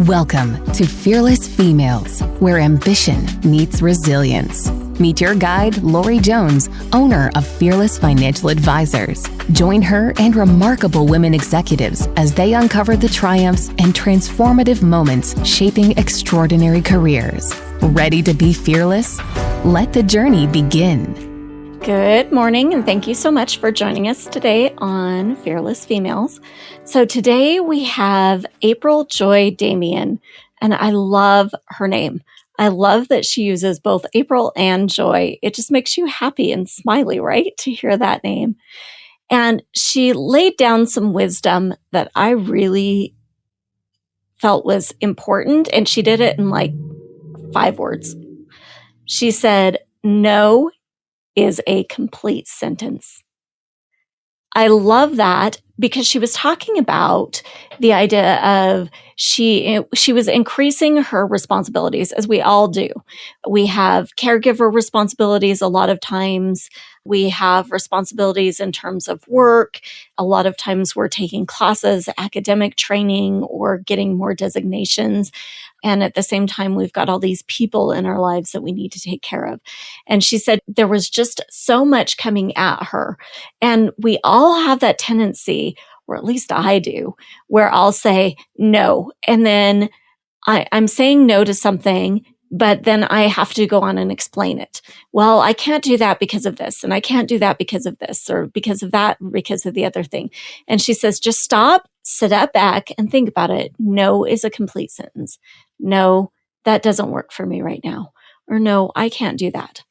Welcome to Fearless Females, where ambition meets resilience. Meet your guide, Lorie Jones, owner of Fearless Financial Advisors. Join her and remarkable women executives as they uncover the triumphs and transformative moments shaping extraordinary careers. Ready to be fearless? Let the journey begin. Good morning, and thank you so much for joining us today on Fearless Females. So today we have April Joy Damian, and I love her name. I love that she uses both April and Joy. It just makes you happy and smiley, right, to hear that name. And she laid down some wisdom that I really felt was important, and she did it in like 5 words. She said, "No is a complete sentence." I love that because she was talking about the idea of she was increasing her responsibilities, as we all do. We have caregiver responsibilities a lot of times. We have responsibilities in terms of work. A lot of times we're taking classes, academic training, or getting more designations. And at the same time, we've got all these people in our lives that we need to take care of. And she said there was just so much coming at her. And we all have that tendency, or at least I do, where I'll say no. And then I'm saying no to something, but then I have to go on and explain it. Well, I can't do that because of this, and I can't do that because of this, or because of that, because of the other thing. And she says, just stop, sit up back, and think about it. No is a complete sentence. No, that doesn't work for me right now. Or no, I can't do that.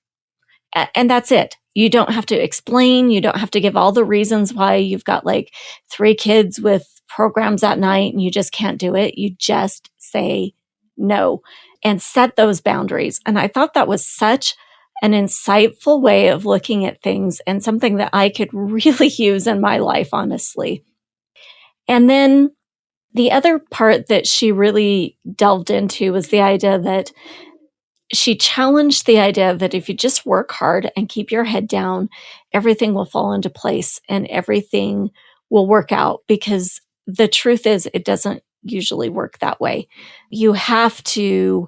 And that's it. You don't have to explain. You don't have to give all the reasons why you've got like 3 kids with programs at night and you just can't do it. You just say no and set those boundaries. And I thought that was such an insightful way of looking at things and something that I could really use in my life, honestly. And then the other part that she really delved into was the idea that she challenged the idea that if you just work hard and keep your head down, everything will fall into place and everything will work out, because the truth is it doesn't usually work that way. You have to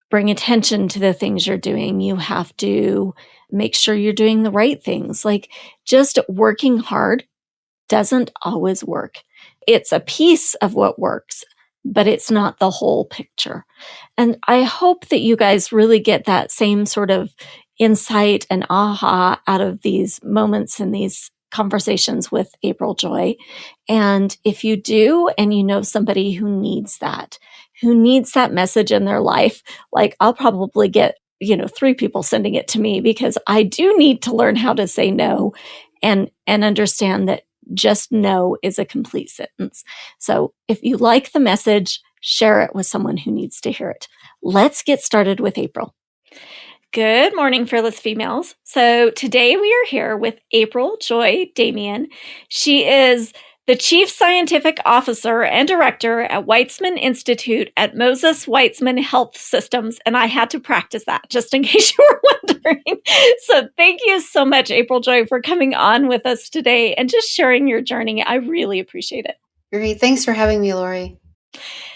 bring attention to the things you're doing. You have to make sure you're doing the right things. Like, just working hard doesn't always work. It's a piece of what works, but it's not the whole picture. And I hope that you guys really get that same sort of insight and aha out of these moments and these conversations with April Joy. And if you do, and you know somebody who needs that message in their life, like, I'll probably get, 3 people sending it to me, because I do need to learn how to say no and understand that just no is a complete sentence. So if you like the message, share it with someone who needs to hear it. Let's get started with April. Good morning, Fearless Females. So today we are here with April Joy Damian. She is the Chief Scientific Officer and Director at Weitzman Institute at Moses Weitzman Health Systems. And I had to practice that just in case you were wondering. So thank you so much, April Joy, for coming on with us today and just sharing your journey. I really appreciate it. Great. Thanks for having me, Lorie.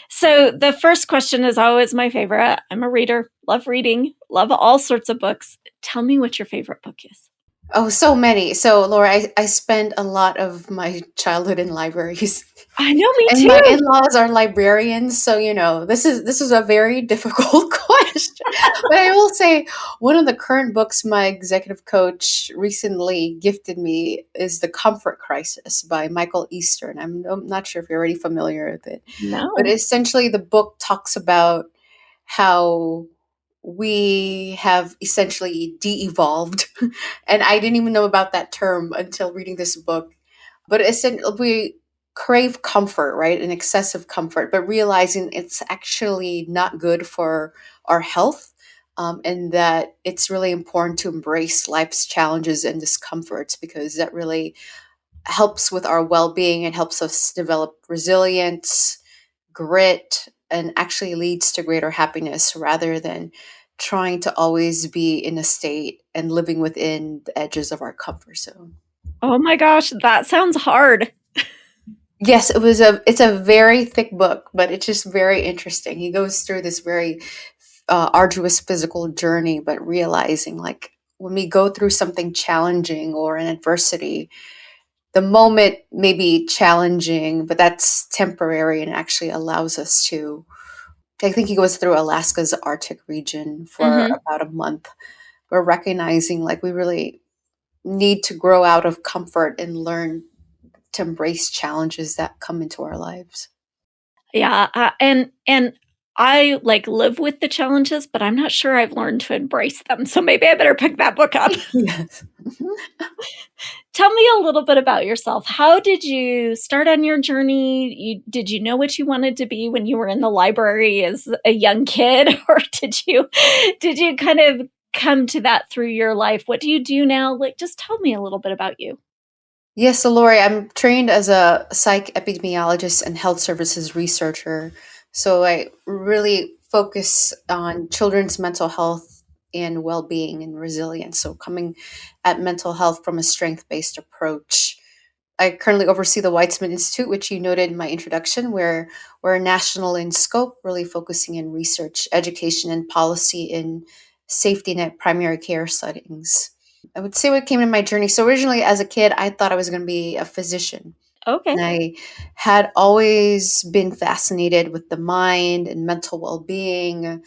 So the first question is always my favorite. I'm a reader, love reading, love all sorts of books. Tell me what your favorite book is. Oh, so many. So, Laura, I spent a lot of my childhood in libraries. I know, me And too. my in-laws are librarians, so this is a very difficult question. But I will say one of the current books my executive coach recently gifted me is The Comfort Crisis by Michael Eastern. I'm not sure if you're already familiar with it. No. But essentially the book talks about how we have essentially de-evolved. And I didn't even know about that term until reading this book. But essentially, we crave comfort, right? An excessive comfort, but realizing it's actually not good for our health, and that it's really important to embrace life's challenges and discomforts, because that really helps with our well-being and helps us develop resilience, grit, and actually leads to greater happiness, rather than trying to always be in a state and living within the edges of our comfort zone. Oh my gosh, that sounds hard. Yes, it's a very thick book, but it's just very interesting. He goes through this very arduous physical journey, but realizing like when we go through something challenging or an adversity, the moment may be challenging, but that's temporary and actually allows us to. I think he goes through Alaska's Arctic region for Mm-hmm. about a month. We're recognizing like we really need to grow out of comfort and learn to embrace challenges that come into our lives. Yeah, and I like live with the challenges, but I'm not sure I've learned to embrace them. So maybe I better pick that book up. Yes. Tell me a little bit about yourself. How did you start on your journey? Did you know what you wanted to be when you were in the library as a young kid, or did you kind of come to that through your life? What do you do now? Like, just tell me a little bit about you. Yes, so Lori, I'm trained as a psych epidemiologist and health services researcher. So I really focus on children's mental health and well being and resilience. So coming at mental health from a strength based approach. I currently oversee the Weitzman Institute, which you noted in my introduction, where we're national in scope, really focusing in research, education, and policy in safety net primary care settings. I would say what came in my journey. So originally, as a kid, I thought I was going to be a physician. Okay. And I had always been fascinated with the mind and mental well being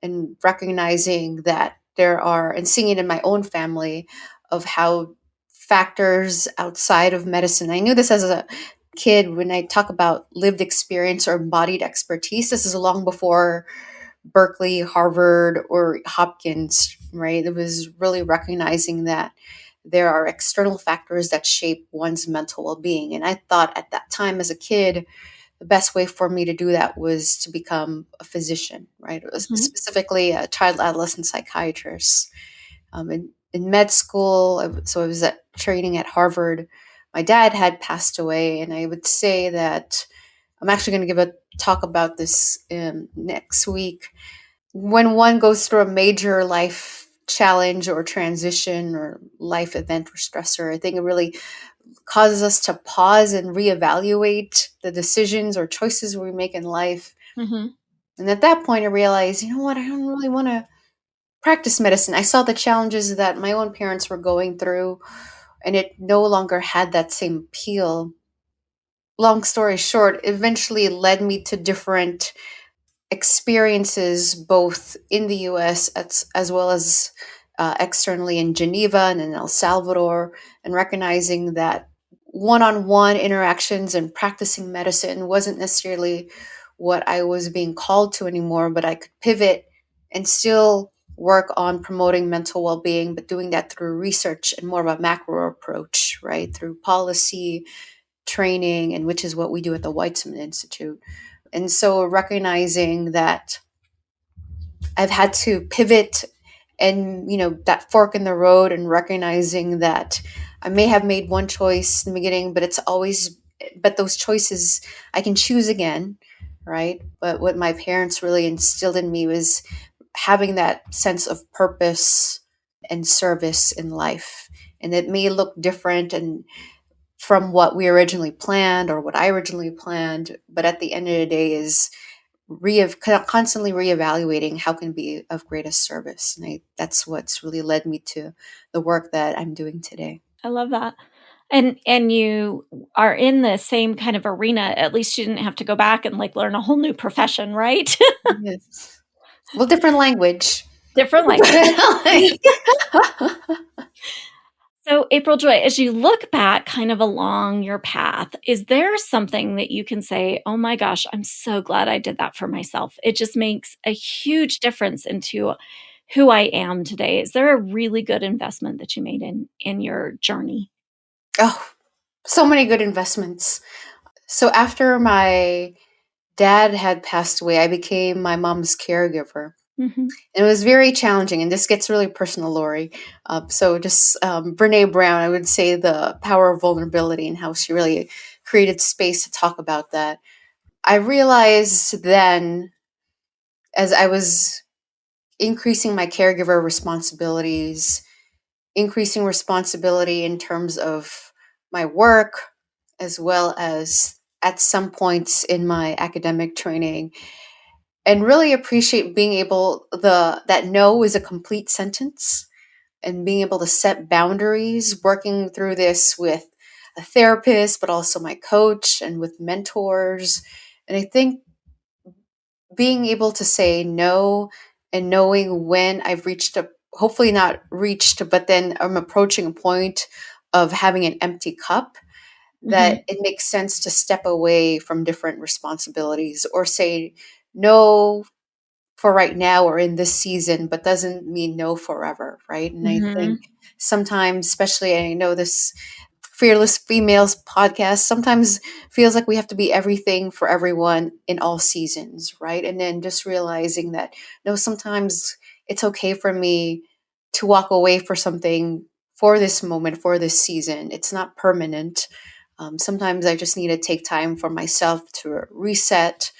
and recognizing that there are, and seeing it in my own family, of how factors outside of medicine. I knew this as a kid when I talk about lived experience or embodied expertise. This is long before Berkeley, Harvard, or Hopkins, right? It was really recognizing that there are external factors that shape one's mental well being. And I thought at that time as a kid, the best way for me to do that was to become a physician, right? It was Mhm. specifically a child adolescent psychiatrist. In med school, so I was at training at Harvard. My dad had passed away, and I would say that I'm actually going to give a talk about this next week. When one goes through a major life challenge or transition or life event or stressor, I think it really causes us to pause and reevaluate the decisions or choices we make in life. Mhm. And at that point, I realized, you know what, I don't really want to practice medicine. I saw the challenges that my own parents were going through, and it no longer had that same appeal. Long story short, eventually led me to different experiences both in the US as well as externally in Geneva and in El Salvador, and recognizing that one on one interactions and practicing medicine wasn't necessarily what I was being called to anymore, but I could pivot and still work on promoting mental well being, but doing that through research and more of a macro approach, right? Through policy, training, and which is what we do at the Weitzman Institute. And so recognizing that I've had to pivot and, that fork in the road, and recognizing that I may have made one choice in the beginning, but those choices, I can choose again, right? But what my parents really instilled in me was having that sense of purpose and service in life. And it may look different and from what we originally planned or what I originally planned, but at the end of the day is constantly reevaluating how can be of greatest service. And that's what's really led me to the work that I'm doing today. I love that. And you are in the same kind of arena. At least you didn't have to go back and like learn a whole new profession, right? Yes. Well, different language. Different language. So, April Joy, as you look back kind of along your path, is there something that you can say, oh my gosh, I'm so glad I did that for myself? It just makes a huge difference into who I am today. Is there a really good investment that you made in your journey? Oh, so many good investments. So after my dad had passed away, I became my mom's caregiver. Mm-hmm. And it was very challenging, and this gets really personal, Lori. So just Brene Brown, I would say the power of vulnerability and how she really created space to talk about that. I realized then, as I was increasing my caregiver responsibilities, increasing responsibility in terms of my work, as well as at some points in my academic training, and really appreciate being able that no is a complete sentence, and being able to set boundaries, working through this with a therapist, but also my coach and with mentors. And I think being able to say no and knowing when I've reached hopefully not reached, but then I'm approaching a point of having an empty cup, Mm-hmm. that it makes sense to step away from different responsibilities or say no for right now or in this season, but doesn't mean no forever, right? And I Mm-hmm. think sometimes, especially I know this Fearless Females podcast sometimes feels like we have to be everything for everyone in all seasons, right? And then just realizing that no, sometimes it's okay for me to walk away for something for this moment, for this season. It's not permanent. Sometimes I just need to take time for myself to reset,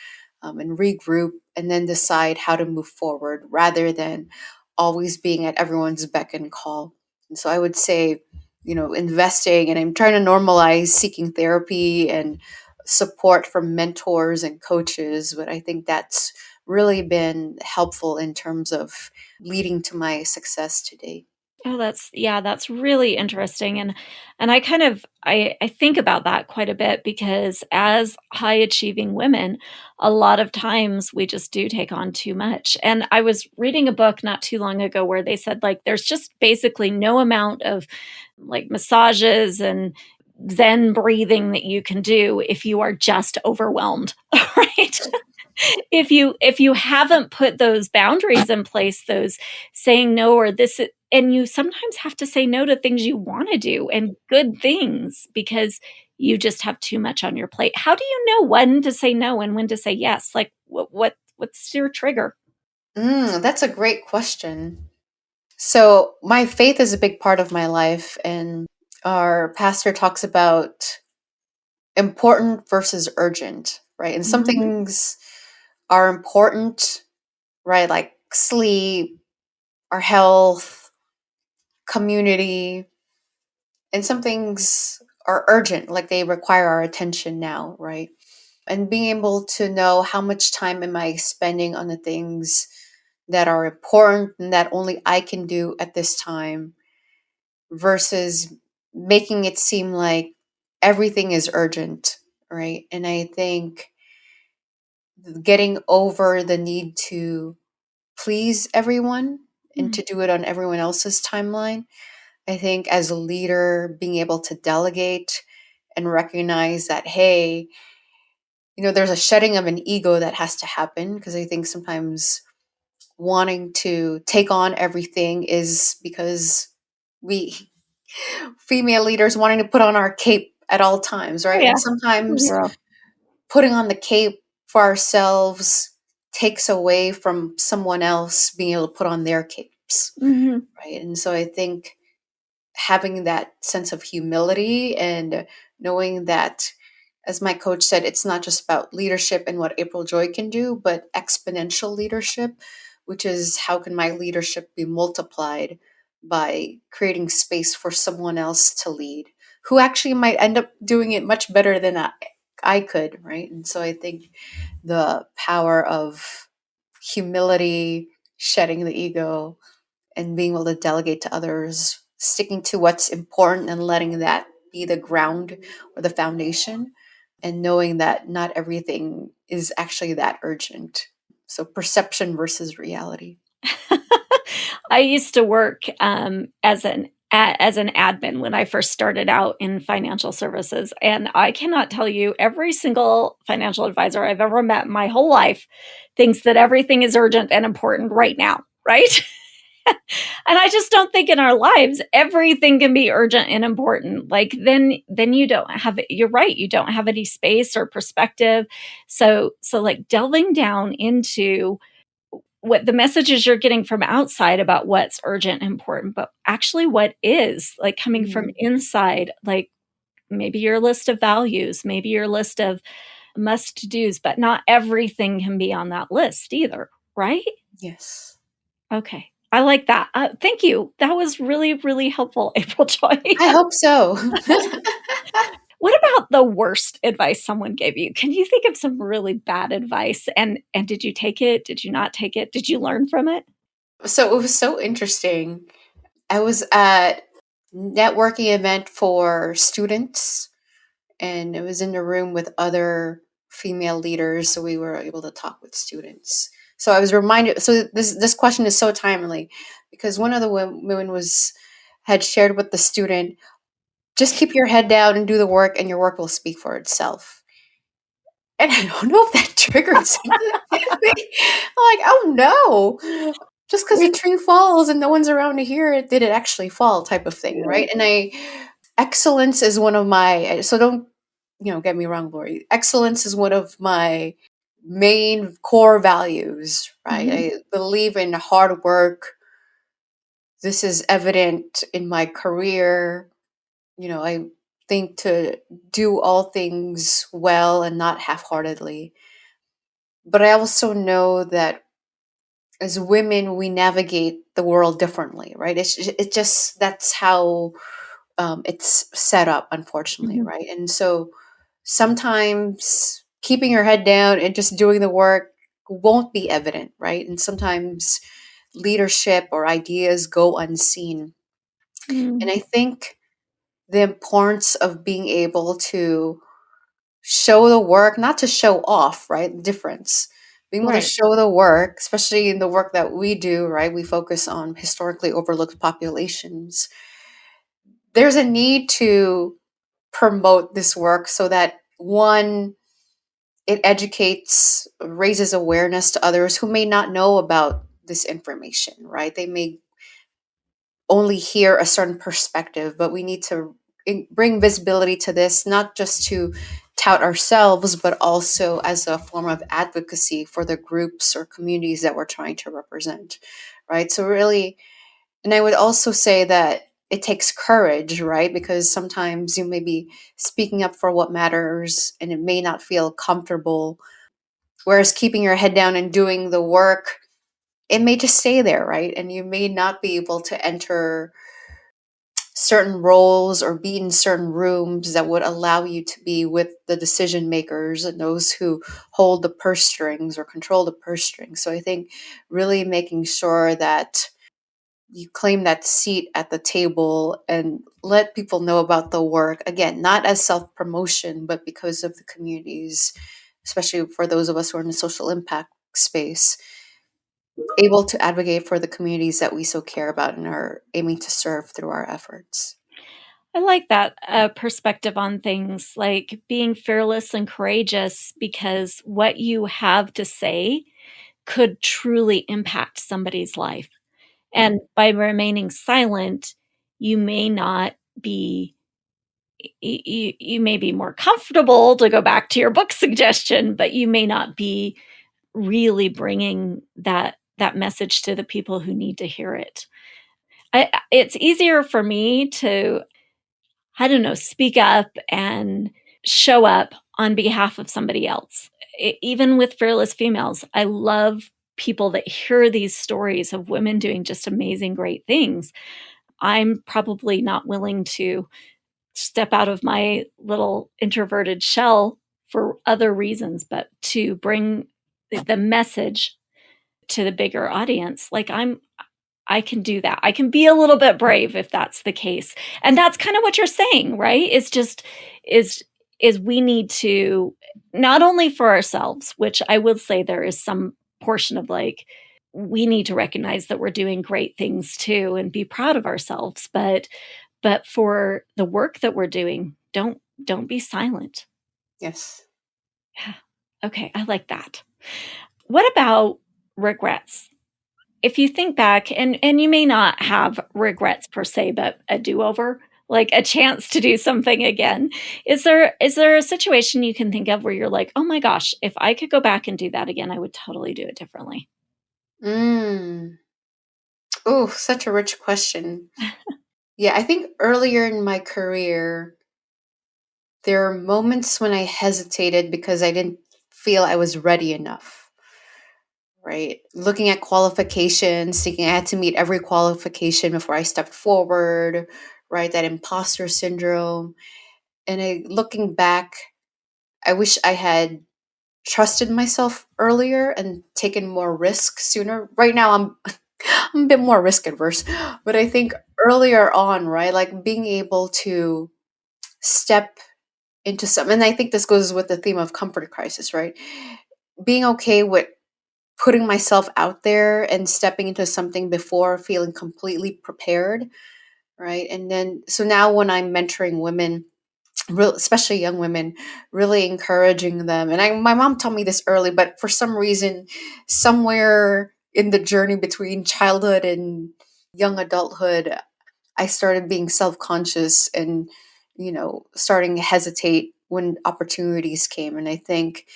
and regroup, and then decide how to move forward rather than always being at everyone's beck and call. And so I would say, investing, and I'm trying to normalize seeking therapy and support from mentors and coaches. But I think that's really been helpful in terms of leading to my success today. Oh, that's really interesting. And I kind of I think about that quite a bit because as high achieving women, a lot of times we just do take on too much. And I was reading a book not too long ago where they said like there's just basically no amount of like massages and zen breathing that you can do if you are just overwhelmed, right? If you haven't put those boundaries in place, those saying no or this, and you sometimes have to say no to things you want to do and good things because you just have too much on your plate. How do you know when to say no and when to say yes? Like what's your trigger? That's a great question. So, my faith is a big part of my life, and our pastor talks about important versus urgent, right? And some Mhm. things are important, right? Like sleep, our health, community, and some things are urgent, like they require our attention now, right? And being able to know how much time am I spending on the things that are important and that only I can do at this time versus making it seem like everything is urgent, right? And I think getting over the need to please everyone and Mm. to do it on everyone else's timeline. I think as a leader, being able to delegate and recognize that, hey, there's a shedding of an ego that has to happen, because I think sometimes wanting to take on everything is because we female leaders wanting to put on our cape at all times, Oh right? yeah. And sometimes Zero. putting on the cape for ourselves takes away from someone else being able to put on their capes, Mhm. right? And so I think having that sense of humility and knowing that, as my coach said, it's not just about leadership and what April Joy can do, but exponential leadership, which is how can my leadership be multiplied by creating space for someone else to lead, who actually might end up doing it much better than I could, right? And so I think the power of humility, shedding the ego, and being able to delegate to others, sticking to what's important and letting that be the ground or the foundation, and knowing that not everything is actually that urgent. So, perception versus reality. I used to work as an admin when I first started out in financial services, and I cannot tell you every single financial advisor I've ever met in my whole life thinks that everything is urgent and important right now, right? And I just don't think in our lives everything can be urgent and important. Like then you don't have you're right, you don't have any space or perspective. So like delving down into what the messages you're getting from outside about what's urgent and important, but actually what is like coming from Mm, inside, like maybe your list of values, maybe your list of must do's, but not everything can be on that list either, right? yes. Okay. I like that. Thank you. That was really, really helpful, April Joy. I hope so. What about the worst advice someone gave you? Can you think of some really bad advice? And did you take it? Did you not take it? Did you learn from it? So it was so interesting. I was at networking event for students, and it was in the room with other female leaders, so we were able to talk with students. So I was reminded. So this question is so timely because one of the women had shared with the student, just keep your head down and do the work, and your work will speak for itself. And I don't know if that triggered something. I'm like, oh no. Just because a tree falls and no one's around to hear it, did it actually fall type of thing, right? And excellence is one of my, so don't, get me wrong, Lorie. Excellence is one of my main core values, right? Mhm. I believe in hard work. This is evident in my career. I think to do all things well and not half-heartedly. But I also know that as women, we navigate the world differently, right? It's just that's how it's set up, unfortunately, Mhm. right? And so sometimes keeping your head down and just doing the work won't be evident, right? And sometimes leadership or ideas go unseen. And Mm. I think the importance of being able to show the work, not to show off, right? The difference. Being able to Right. show the work, especially in the work that we do, right? We focus on historically overlooked populations. There's a need to promote this work so that one, it educates, raises awareness to others who may not know about this information, right? They may only hear a certain perspective, but we need to bring visibility to this, not just to tout ourselves, but also as a form of advocacy for the groups or communities that we're trying to represent, right? So, really, and I would also say that it takes courage, right? Because sometimes you may be speaking up for what matters and it may not feel comfortable. Whereas keeping your head down and doing the work, it may just stay there, right? And you may not be able to enter certain roles or be in certain rooms that would allow you to be with the decision makers and those who hold the purse strings or control the purse strings. So I think really making sure that you claim that seat at the table and let people know about the work, again, not as self promotion, but because of the communities, especially for those of us who are in the social impact space, able to advocate for the communities that we so care about and are aiming to serve through our efforts. I like that perspective on things, like being fearless and courageous because what you have to say could truly impact somebody's life. And by remaining silent, you may not be you may be more comfortable, to go back to your book suggestion, but you may not be really bringing that message to the people who need to hear it. It's easier for me to, I don't know, speak up and show up on behalf of somebody else. Even with Fearless Females, I love people that hear these stories of women doing just amazing, great things. I'm probably not willing to step out of my little introverted shell for other reasons, but to bring the message to the bigger audience, like I can do that. I can be a little bit brave if that's the case. And that's kind of what you're saying, right? It's just is we need to, not only for ourselves, which I will say there is some portion of, like, we need to recognize that we're doing great things too and be proud of ourselves, but for the work that we're doing, don't be silent. Yes. Yeah. Okay, I like that. What about regrets? If you think back, and you may not have regrets per se, but a do-over, like a chance to do something again, is there a situation you can think of where you're like, "Oh my gosh, if I could go back and do that again, I would totally do it differently?" Mm. Oh, such a rich question. Yeah, I think earlier in my career, there are moments when I hesitated because I didn't feel I was ready enough, right? Looking at qualifications, thinking I had to meet every qualification before I stepped forward, right? That imposter syndrome. And looking back, I wish I had trusted myself earlier and taken more risk sooner. Right now, I'm a bit more risk adverse, but I think earlier on, right, like being able to step into some, and I think this goes with the theme of comfort crisis, right? Being okay with putting myself out there and stepping into something before feeling completely prepared, right? And then, so now when I'm mentoring women, especially young women, really encouraging them. And my mom taught me this early, but for some reason, somewhere in the journey between childhood and young adulthood, I started being self-conscious and, starting to hesitate when opportunities came. And I think,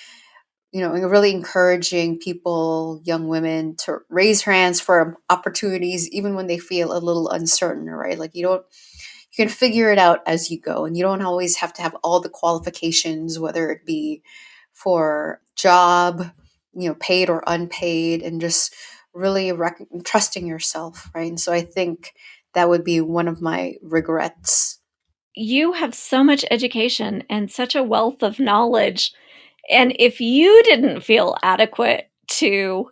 really encouraging people, young women, to raise their hands for opportunities, even when they feel a little uncertain, right? Like you can figure it out as you go, and you don't always have to have all the qualifications, whether it be for job, paid or unpaid, and just really trusting yourself, right? And so I think that would be one of my regrets. You have so much education and such a wealth of knowledge. And if you didn't feel adequate to,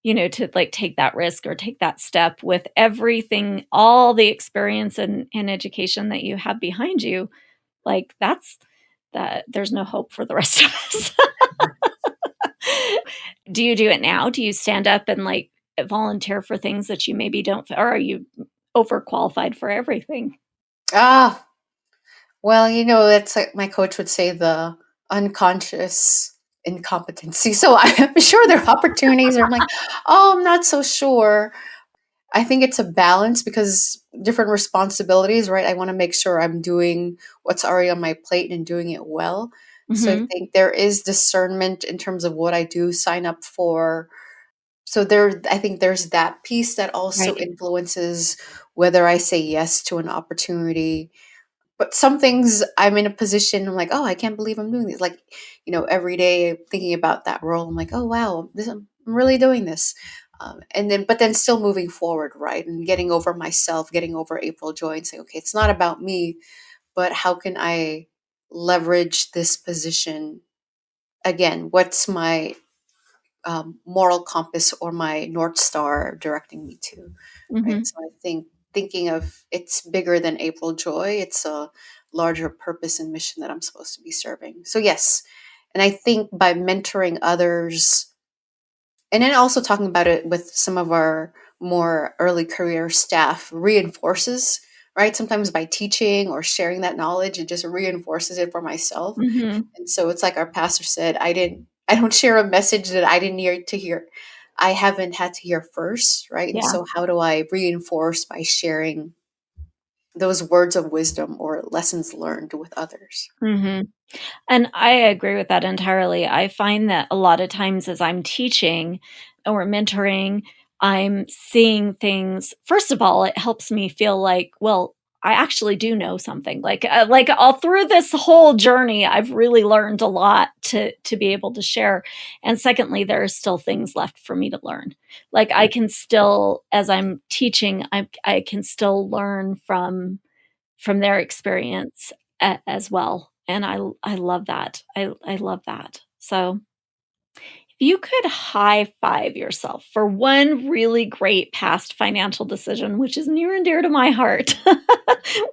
to like take that risk or take that step with everything, all the experience and education that you have behind you, like that there's no hope for the rest of us. Do you do it now? Do you stand up and like volunteer for things that you maybe don't, or are you overqualified for everything? Ah, well, that's like my coach would say, the unconscious incompetency. So I'm sure there are opportunities where I'm like, oh, I'm not so sure. I think it's a balance because different responsibilities, right? I want to make sure I'm doing what's already on my plate and doing it well. So I Mm-hmm. think there is discernment in terms of what I do sign up for. So I think there's that piece that also Right. influences whether I say yes to an opportunity. But some things I'm in a position, I'm like, oh, I can't believe I'm doing this. Like, every day thinking about that role, I'm like, oh, wow, I'm really doing this. But then still moving forward, right? And getting over myself, getting over April Joy and saying, okay, it's not about me, but how can I leverage this position? Again, what's my moral compass or my North Star directing me to, right? Mm-hmm. So I think thinking of it's bigger than April Joy, it's a larger purpose and mission that I'm supposed to be serving. So, yes. And I think by mentoring others, and then also talking about it with some of our more early career staff, reinforces, right? Sometimes by teaching or sharing that knowledge, it just reinforces it for myself. Mm-hmm. And so it's like our pastor said, I don't share a message that I didn't need to hear. I haven't had to hear first, right? And Yeah. so how do I reinforce by sharing those words of wisdom or lessons learned with others? Mm-hmm. And I agree with that entirely. I find that a lot of times as I'm teaching or mentoring, I'm seeing things. First of all, it helps me feel like, well, I actually do know something. Like all through this whole journey, I've really learned a lot to be able to share. And secondly, there are still things left for me to learn. Like I can still, as I'm teaching, I can still learn from their experience as well. And I love that. I love that. So if you could high five yourself for one really great past financial decision, which is near and dear to my heart,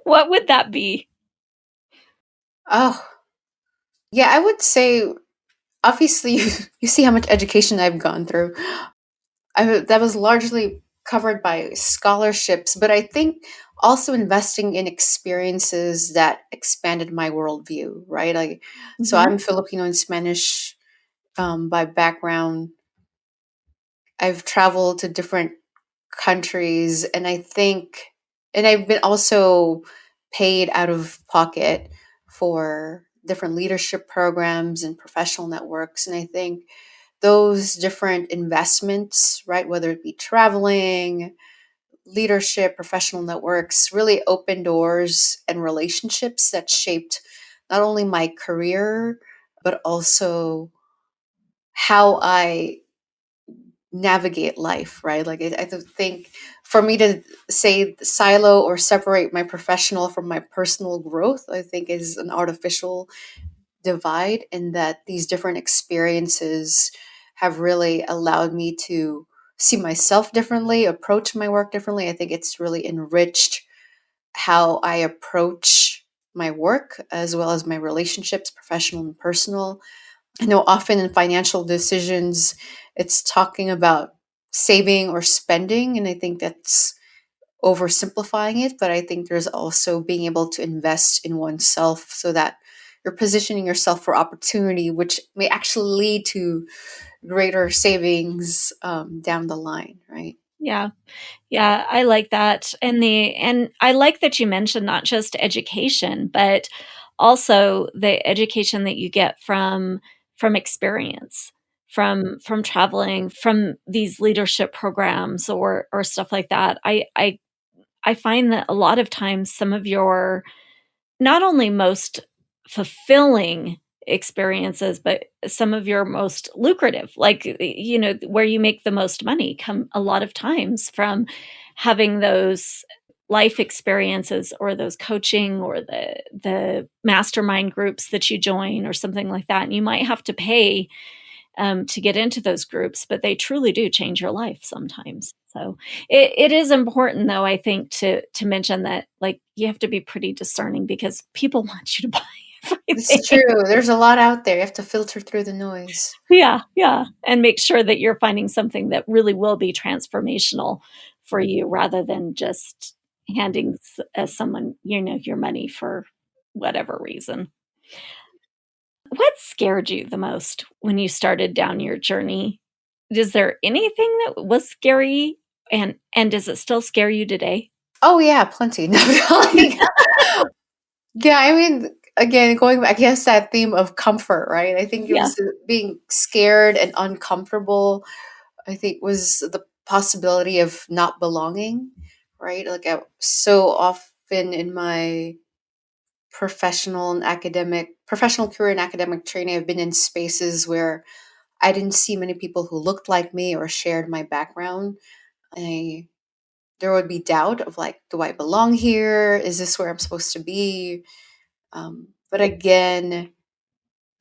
what would that be? Oh, yeah, I would say, obviously, you see how much education I've gone through. That was largely covered by scholarships, but I think also investing in experiences that expanded my worldview, right? Like, so Mhm. I'm Filipino and Spanish by background. I've traveled to different countries, and and I've been also paid out of pocket for different leadership programs and professional networks. And I think those different investments, right, whether it be traveling, leadership, professional networks, really opened doors and relationships that shaped not only my career, but also how I navigate life, right? Like I think for me to say silo or separate my professional from my personal growth, I think is an artificial divide, in that these different experiences have really allowed me to see myself differently, approach my work differently. I think it's really enriched how I approach my work as well as my relationships, professional and personal. I know often in financial decisions, it's talking about saving or spending, and I think that's oversimplifying it. But I think there's also being able to invest in oneself so that you're positioning yourself for opportunity, which may actually lead to greater savings down the line, right? Yeah. Yeah, I like that. And I like that you mentioned not just education, but also the education that you get from experience, from traveling, from these leadership programs or stuff like that. I find that a lot of times some of your not only most fulfilling experiences, but some of your most lucrative, like, where you make the most money come a lot of times from having those life experiences or those coaching or the mastermind groups that you join or something like that. And you might have to pay to get into those groups, but they truly do change your life sometimes. So it is important, though, I think, to mention that, like, you have to be pretty discerning because people want you to buy It's everything. true. There's a lot out there. You have to filter through the noise. Yeah, yeah, and make sure that you're finding something that really will be transformational for you rather than just handing someone, your money for whatever reason. What scared you the most when you started down your journey? Is there anything that was scary, and does it still scare you today? Oh yeah, plenty. No, like, yeah, I mean, again, going back, I guess that theme of comfort, right? I think it Yeah. was being scared and uncomfortable. I think was the possibility of not belonging, right? Like so often in my professional career and academic training, I've been in spaces where I didn't see many people who looked like me or shared my background. I There would be doubt of like, do I belong here? Is this where I'm supposed to be? But again,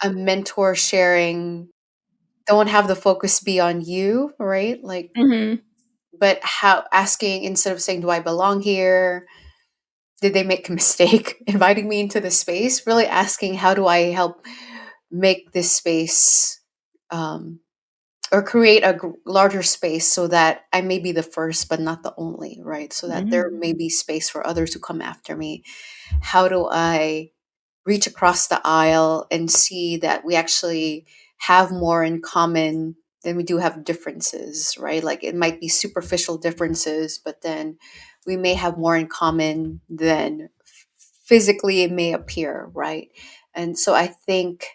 a mentor sharing, don't have the focus be on you, right? Like, Mhm. but how asking instead of saying, do I belong here? Did they make a mistake inviting me into this space? Really asking, how do I help make this space um, or create a larger space so that I may be the first, but not the only, right? So that there Mhm. may be space for others who come after me. How do I reach across the aisle and see that we actually have more in common than we do have differences, right? Like it might be superficial differences, but then we may have more in common than physically it may appear, right? And so I think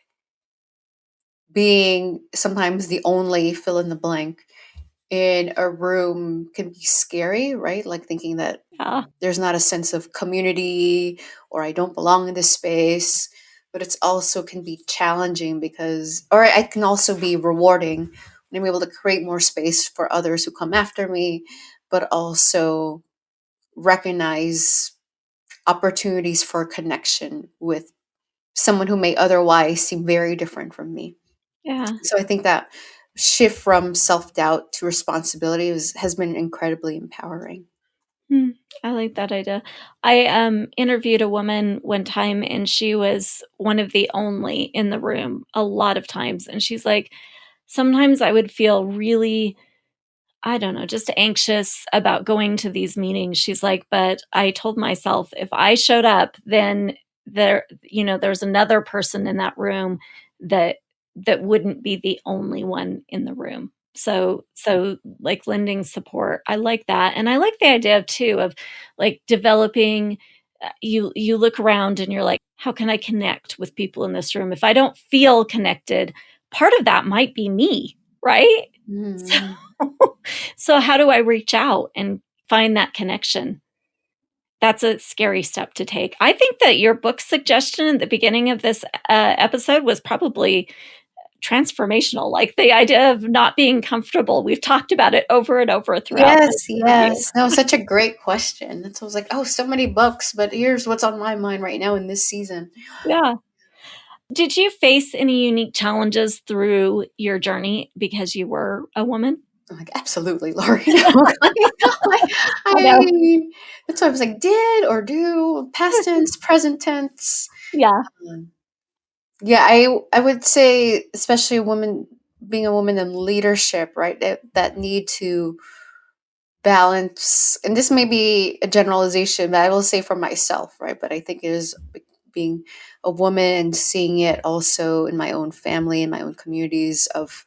being sometimes the only fill in the blank in a room can be scary, right? Like thinking that Yeah. there's not a sense of community or I don't belong in this space. But it's also can be challenging because, or it can also be rewarding when I'm able to create more space for others who come after me, but also recognize opportunities for connection with someone who may otherwise seem very different from me. Yeah. So I think that shift from self doubt to responsibility has been incredibly empowering. Hmm, I like that idea. I, interviewed a woman one time, and she was one of the only in the room a lot of times, and she's like, "Sometimes I would feel really, I don't know, just anxious about going to these meetings." She's like, "But I told myself if I showed up, then there's another person in that room that wouldn't be the only one in the room." So like lending support. I like that. And I like the idea too of like developing you look around and you're like, how can I connect with people in this room? If I don't feel connected, part of that might be me, right? So Mhm. so how do I reach out and find that connection? That's a scary step to take. I think that your book suggestion at the beginning of this episode was probably transformational, like the idea of not being comfortable. We've talked about it over and over throughout this interview. Yes. That was such a great question. And so I was like, oh, so many books, but here's what's on my mind right now in this season. Yeah. Did you face any unique challenges through your journey because you were a woman? I'm like, absolutely, Lorie. I know. That's why I was like, did or do, past tense, present tense. Yeah. Yeah, I would say, especially being a woman in leadership, right? That need to balance, and this may be a generalization that I will say for myself, right? But I think it is being a woman and seeing it also in my own family and my own communities of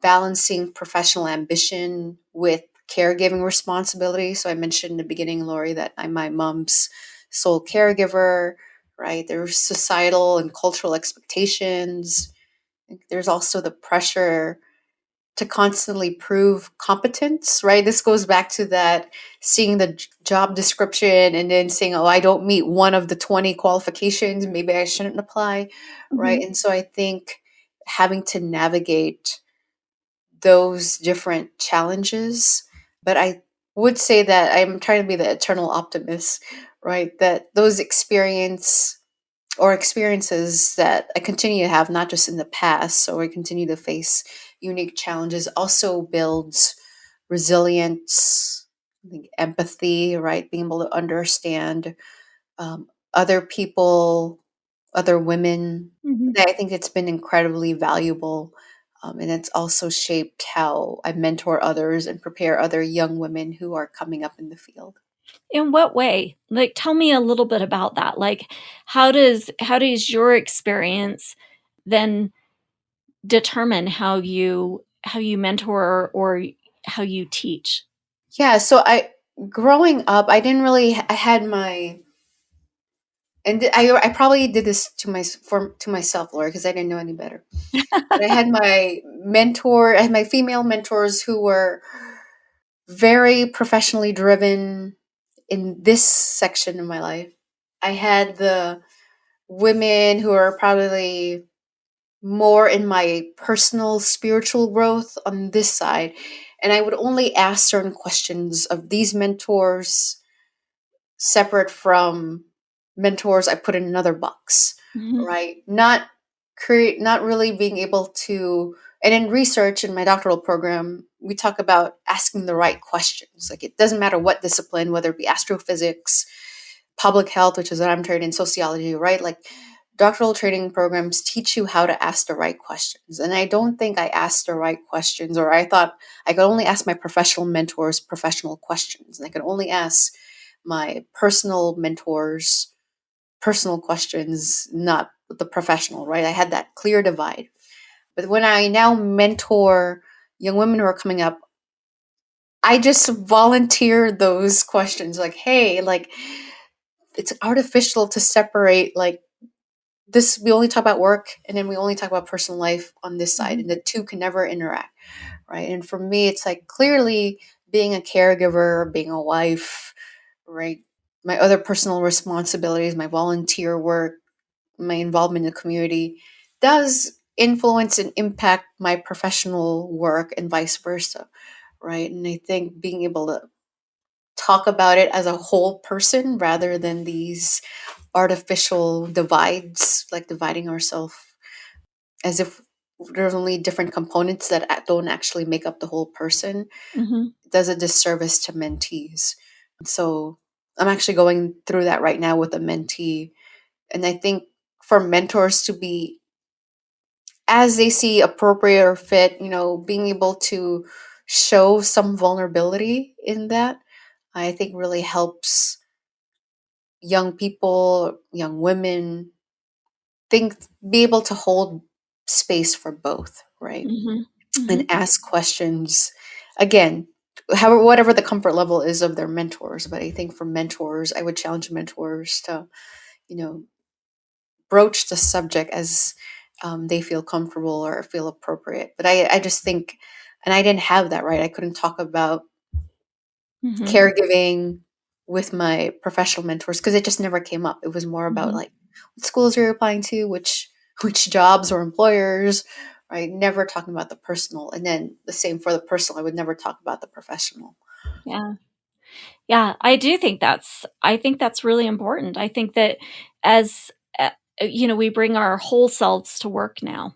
balancing professional ambition with caregiving responsibility. So I mentioned in the beginning, Lorie, that I'm my mom's sole caregiver, right? There's societal and cultural expectations. There's also the pressure to constantly prove competence, right? This goes back to that seeing the job description and then saying, oh, I don't meet one of the 20 qualifications. Maybe I shouldn't apply, right? Mhm. And so I think having to navigate those different challenges. But I would say that I'm trying to be the eternal optimist, right? That those experiences that I continue to have, not just in the past, so I continue to face unique challenges, also builds resilience, I think empathy, right? Being able to understand other people, other women. Mhm. I think it's been incredibly valuable. And it's also shaped how I mentor others and prepare other young women who are coming up in the field. In what way? Like, tell me a little bit about that. Like, how does your experience then determine how you mentor or how you teach? Yeah, so growing up, I didn't really, I had my, I probably did this to myself, Laura, because I didn't know any better. But I had my female mentors who were very professionally driven in this section of my life. I had the women who are probably more in my personal spiritual growth on this side. And I would only ask certain questions of these mentors separate from mentors I put in another box, Mhm. right? Not really being able to, and in research in my doctoral program, we talk about asking the right questions. Like it doesn't matter what discipline, whether it be astrophysics, public health, which is what I'm trained in, sociology, right? Like doctoral training programs teach you how to ask the right questions. And I don't think I asked the right questions, or I thought I could only ask my professional mentors professional questions. And I could only ask my personal mentors personal questions, not the professional, right? I had that clear divide. But when I now mentor young women who are coming up, I just volunteer those questions like, hey, like it's artificial to separate like this, we only talk about work and then we only talk about personal life on this side, Mhm. and the two can never interact, right? And for me, it's like clearly being a caregiver, being a wife, right? My other personal responsibilities, my volunteer work, my involvement in the community does influence and impact my professional work and vice versa, right? And I think being able to talk about it as a whole person rather than these artificial divides, like dividing ourselves as if there's only different components that don't actually make up the whole person, Mhm. does a disservice to mentees. So I'm actually going through that right now with a mentee. And I think for mentors to be, as they see appropriate or fit, being able to show some vulnerability in that, I think really helps young people, young women think, be able to hold space for both, right? Mhm. And Mhm. ask questions again, however, whatever the comfort level is of their mentors. But I think for mentors, I would challenge mentors to, you know, broach the subject as they feel comfortable or feel appropriate. But I just think, and I didn't have that, right? I couldn't talk about Mhm. caregiving with my professional mentors because it just never came up. It was more about Mhm. like what schools you're applying to, which jobs or employers, right? Never talking about the personal. And then the same for the personal. I would never talk about the professional. Yeah. Yeah, I think that's really important. I think that as we bring our whole selves to work now,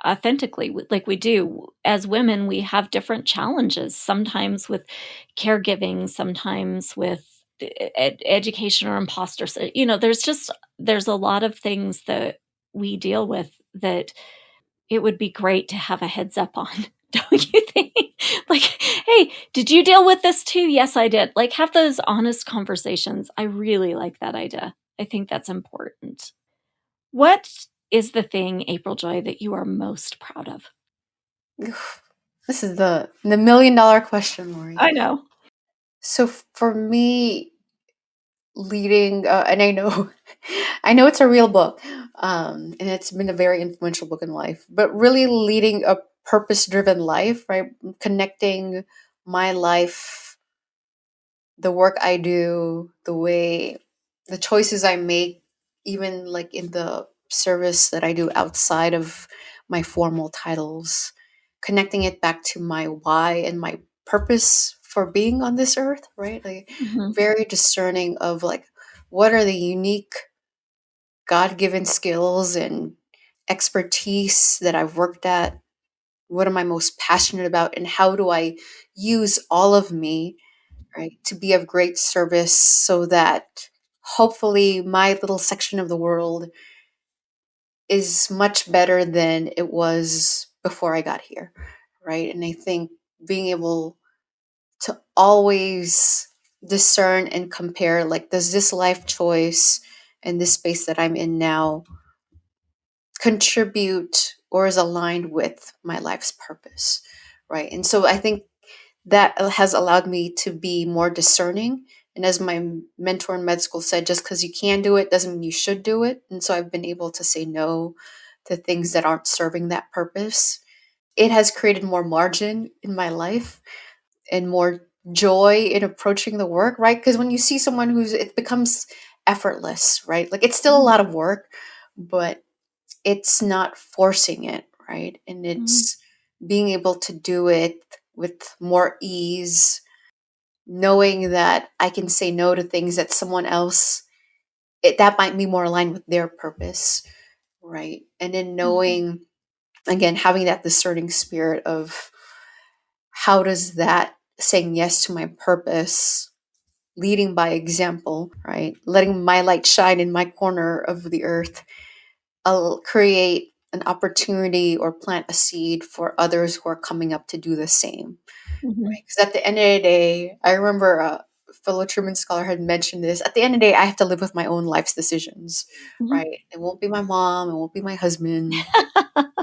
authentically, like we do as women. We have different challenges, sometimes with caregiving, sometimes with education or imposter. There's a lot of things that we deal with that it would be great to have a heads up on. Don't you think? Like, hey, did you deal with this too? Yes, I did. Like, have those honest conversations. I really like that idea. I think that's important. What is the thing, April Joy, that you are most proud of? This is the $1 million question, Lorie. I know. So for me, leading, and I know it's a real book, and it's been a very influential book in life, but really leading a purpose-driven life, right? Connecting my life, the work I do, the choices I make, even like in the service that I do outside of my formal titles, connecting it back to my why and my purpose for being on this earth, right? Like Mm-hmm. very discerning of like what are the unique God-given skills and expertise that I've worked at? What am I most passionate about? And how do I use all of me, right, to be of great service so that hopefully my little section of the world is much better than it was before I got here, right? And I think being able to always discern and compare, like, does this life choice and this space that I'm in now contribute or is aligned with my life's purpose, right? And so I think that has allowed me to be more discerning. And as my mentor in med school said, just because you can do it doesn't mean you should do it. And so I've been able to say no to things that aren't serving that purpose. It has created more margin in my life and more joy in approaching the work, right? Because when you see someone it becomes effortless, right? Like it's still a lot of work, but it's not forcing it, right? And it's being able to do it with more ease, knowing that I can say no to things that someone else that might be more aligned with their purpose, right? And then knowing, again, having that discerning spirit of how does that saying yes to my purpose, leading by example, right? Letting my light shine in my corner of the earth, I'll create an opportunity or plant a seed for others who are coming up to do the same. Mm-hmm. Right? Because at the end of the day, I remember a fellow Truman scholar had mentioned this. At the end of the day, I have to live with my own life's decisions, Mm-hmm. right? It won't be my mom, it won't be my husband, it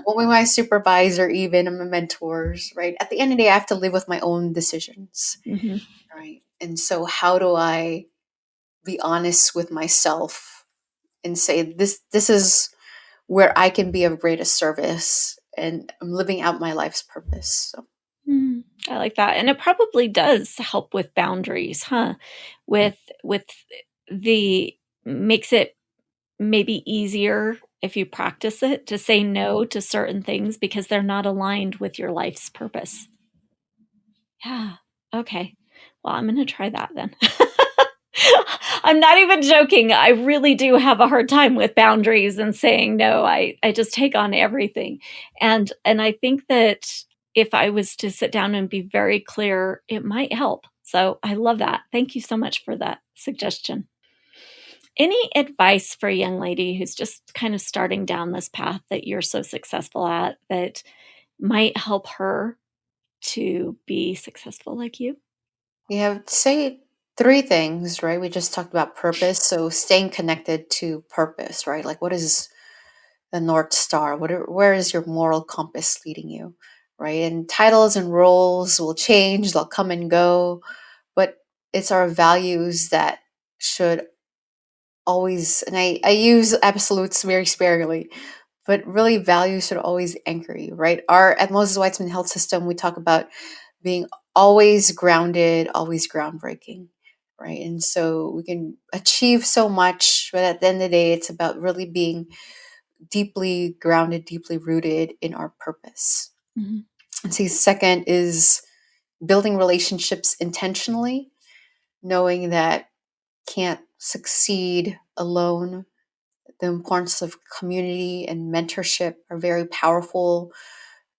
won't be my supervisor, even, and my mentors, right? At the end of the day, I have to live with my own decisions, Mm-hmm. right? And so, how do I be honest with myself and say this is where I can be of greatest service and I'm living out my life's purpose. So. I like that. And it probably does help with boundaries, huh? With the makes it maybe easier if you practice it to say no to certain things because they're not aligned with your life's purpose. Yeah. Okay. Well, I'm going to try that then. I'm not even joking. I really do have a hard time with boundaries and saying no. I just take on everything. And I think that if I was to sit down and be very clear, it might help. So I love that. Thank you so much for that suggestion. Any advice for a young lady who's just kind of starting down this path that you're so successful at that might help her to be successful like you? Yeah, I would say three things, right? We just talked about purpose. So staying connected to purpose, right? Like what is the North Star? Where is your moral compass leading you? Right. And titles and roles will change, they'll come and go, but it's our values that should always, and I use absolutes very sparingly, but really values should always anchor you, right? At Moses Weitzman Health System, we talk about being always grounded, always groundbreaking, right? And so we can achieve so much, but at the end of the day, it's about really being deeply grounded, deeply rooted in our purpose. Mm-hmm. And see, second is building relationships intentionally, knowing that can't succeed alone. The importance of community and mentorship are very powerful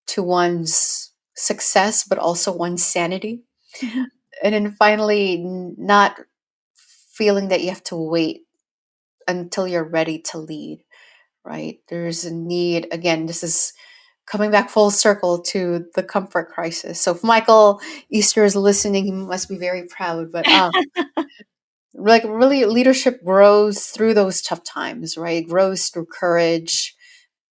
to one's success, but also one's sanity. Mm-hmm. And then finally, not feeling that you have to wait until you're ready to lead, right? There's a need, again, this is coming back full circle to the comfort crisis. So if Michael Easter is listening, he must be very proud. But like really, leadership grows through those tough times, right? It grows through courage,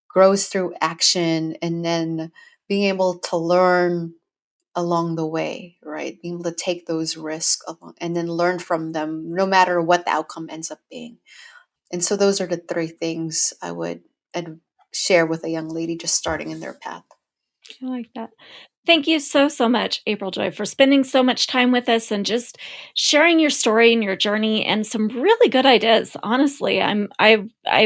grows through action, and then being able to learn along the way, right? Being able to take those risks along and then learn from them, no matter what the outcome ends up being. And so those are the three things I would share with a young lady just starting in their path. I like that. Thank you so, so much, April Joy, for spending so much time with us and just sharing your story and your journey and some really good ideas. Honestly, I'm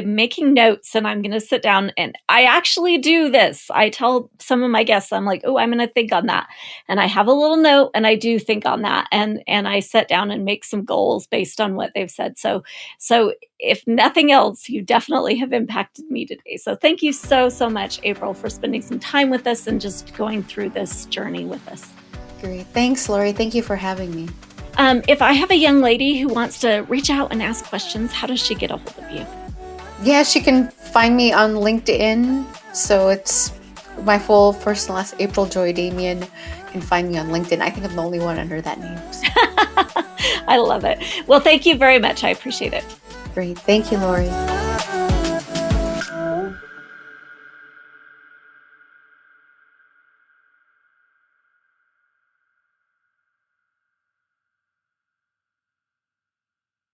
making notes and I'm going to sit down and I actually do this. I tell some of my guests, I'm like, oh, I'm going to think on that. And I have a little note and I do think on that. And I sit down and make some goals based on what they've said. So if nothing else, you definitely have impacted me today. So thank you so, so much, April, for spending some time with us and just going through this journey with us. Great. Thanks, Lorie. Thank you for having me. If I have a young lady who wants to reach out and ask questions, how does she get a hold of you? Yeah, she can find me on LinkedIn. So it's my full first and last, April Joy Damian. You can find me on LinkedIn. I think I'm the only one under that name. So. I love it. Well, thank you very much. I appreciate it. Great. Thank you, Lorie.